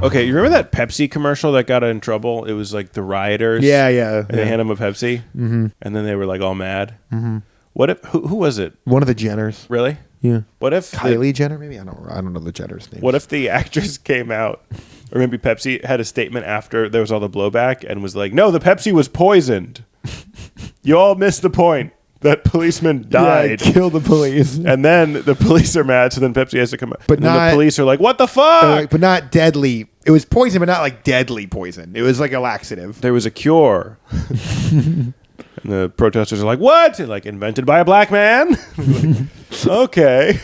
Okay, you remember that Pepsi commercial that got in trouble? It was like the rioters. Yeah, yeah. And they hand them a Pepsi. Mm-hmm. And then they were like all mad. Mm-hmm. What if, who was it? One of the Jenners. Really? Yeah. What if Kylie Jenner? Maybe I don't know the Jenner's name. What if the actress came out, or maybe Pepsi had a statement after there was all the blowback and was like, "No, the Pepsi was poisoned. You all missed the point. That policeman died. Yeah, kill the police." And then the police are mad, so then Pepsi has to come out. But and then the police are like, "What the fuck?" But not deadly. It was poison, but not like deadly poison. It was like a laxative. There was a cure. And the protesters are like, "What?" And like, invented by a black man? Like, okay.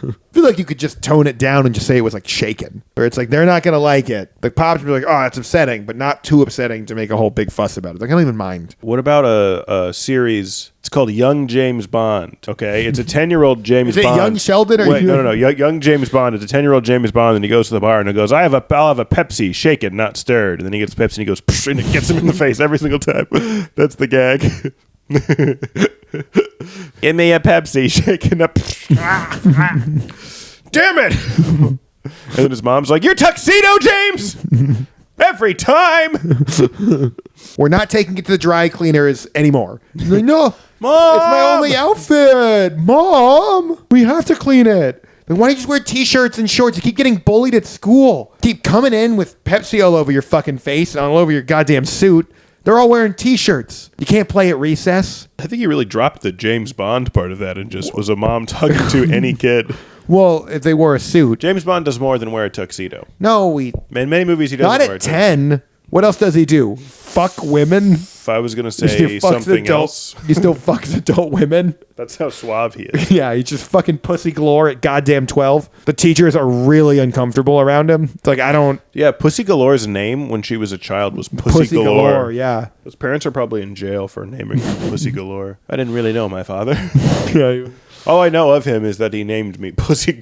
I feel like you could just tone it down and just say it was like shaken. Or it's like, they're not going to like it. The pops would be like, "Oh, it's upsetting," but not too upsetting to make a whole big fuss about it. Like, I don't even mind. What about a series? It's called Young James Bond. Okay, it's a 10-year-old James Bond. Is it Young Sheldon or no. Young James Bond. It's a 10-year-old James Bond, and he goes to the bar and he goes, I'll have a Pepsi, shaken, not stirred. And then he gets Pepsi and he goes, Psh, and it gets him in the face every single time. That's the gag. Give me a Pepsi, shaken up. Damn it! And then his mom's like, "Your tuxedo, James." Every time. We're not taking it to the dry cleaners anymore. He's like, "No, Mom, it's my only outfit. Mom, we have to clean it." Then why don't you just wear t-shirts and shorts? You keep getting bullied at school. Keep coming in with Pepsi all over your fucking face and all over your goddamn suit. They're all wearing t-shirts. You can't play at recess. I think he really dropped the James Bond part of that and just was a mom talking to any kid. Well, if they wore a suit. James Bond does more than wear a tuxedo. No, In many movies, he doesn't not wear a at tuxedo. 10. What else does he do? Fuck women? If I was going to say something else. He still fucks adult women? That's how suave he is. Yeah, he's just fucking pussy galore at goddamn 12. The teachers are really uncomfortable around him. It's like, I don't... Yeah, Pussy Galore's name when she was a child was Pussy Galore, yeah. His parents are probably in jail for naming her Pussy Galore. I didn't really know my father. Yeah. All I know of him is that he named me Pussy.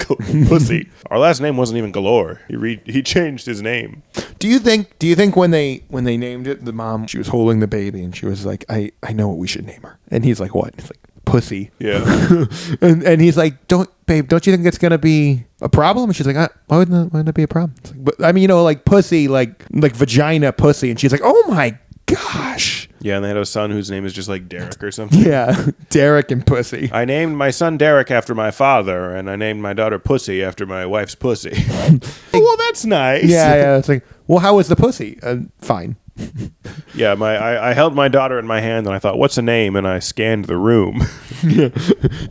Our last name wasn't even Galore. He changed his name. Do you think when they named it, the mom, she was holding the baby and she was like, I know what we should name her. And he's like, what? He's like, Pussy. Yeah. and he's like, don't you think it's gonna be a problem? And she's like, why wouldn't that be a problem? It's like, but I mean, like pussy, like vagina pussy. And she's like, oh my gosh. Yeah, and they had a son whose name is just like Derek or something. Yeah, Derek and Pussy. I named my son Derek after my father, and I named my daughter Pussy after my wife's pussy. Oh, well, that's nice. Yeah. It's like, well, how was the pussy? Fine. Yeah, I held my daughter in my hand, and I thought, what's a name? And I scanned the room. Yeah.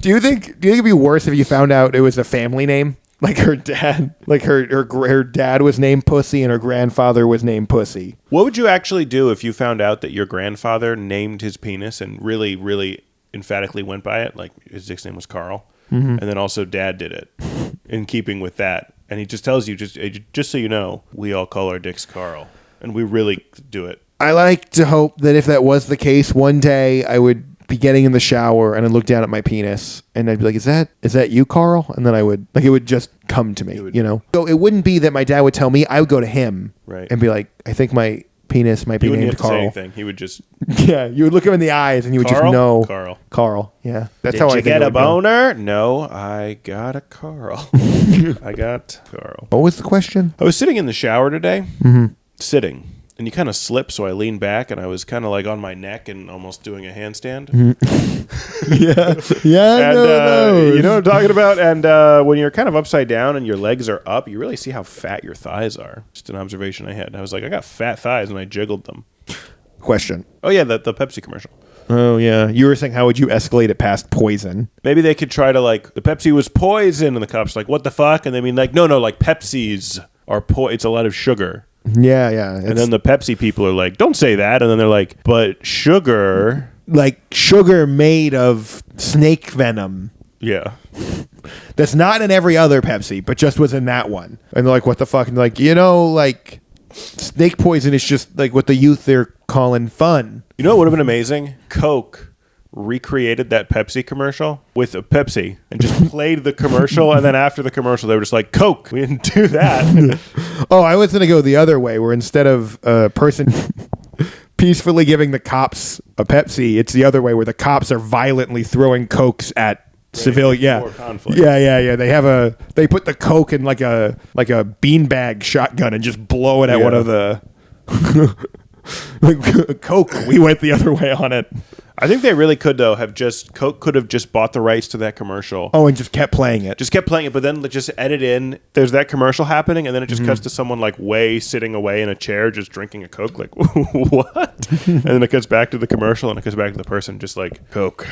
Do you think it'd be worse if you found out it was a family name? Like her dad, like her dad was named Pussy and her grandfather was named Pussy. What would you actually do if you found out that your grandfather named his penis and really, really emphatically went by it? Like his dick's name was Carl, and then also dad did it in keeping with that. And he just tells you, just so you know, we all call our dicks Carl, and we really do it. I like to hope that if that was the case, one day I would be getting in the shower and I'd look down at my penis and I'd be like, is that you, Carl? And then it would just come to me, you know? So it wouldn't be that my dad would tell me. I would go to him and be like, I think my penis might be named Carl. He wouldn't have to say anything. He would just... Yeah, you would look him in the eyes and you would just know. Carl. Yeah. That's how I think. Did you get a boner? No, I got a Carl. I got Carl. What was the question? I was sitting in the shower today. Sitting. And you kind of slip, so I leaned back, and I was kind of like on my neck and almost doing a handstand. Yeah. And you know what I'm talking about? And when you're kind of upside down and your legs are up, you really see how fat your thighs are. Just an observation I had. I was like, I got fat thighs, and I jiggled them. Question. Oh, yeah, the Pepsi commercial. Oh, yeah. You were saying, how would you escalate it past poison? Maybe they could try to, like, the Pepsi was poison, and the cops like, what the fuck? And they mean, like, no, like, Pepsis are it's a lot of sugar. Yeah. And then the Pepsi people are like, don't say that. And then they're like, but sugar. Like sugar made of snake venom. Yeah. That's not in every other Pepsi, but just was in that one. And they're like, what the fuck? And they're like, like snake poison is just like what the youth are calling fun. You know what would have been amazing? Coke recreated that Pepsi commercial with a Pepsi and just played the commercial, and then after the commercial they were just like, Coke, we didn't do that. Oh, I was gonna go the other way, where instead of a person peacefully giving the cops a Pepsi, it's the other way, where the cops are violently throwing Cokes at civilian. Yeah, more conflict. yeah. They put the Coke in like a beanbag shotgun and just blow it at one of the Coke. We went the other way on it. I think they really could though Coke could have just bought the rights to that commercial. Oh, and just kept playing it. But then just edit in. There's that commercial happening, and then it just cuts to someone like sitting away in a chair, just drinking a Coke. Like what? And then it cuts back to the commercial, and it cuts back to the person just like Coke.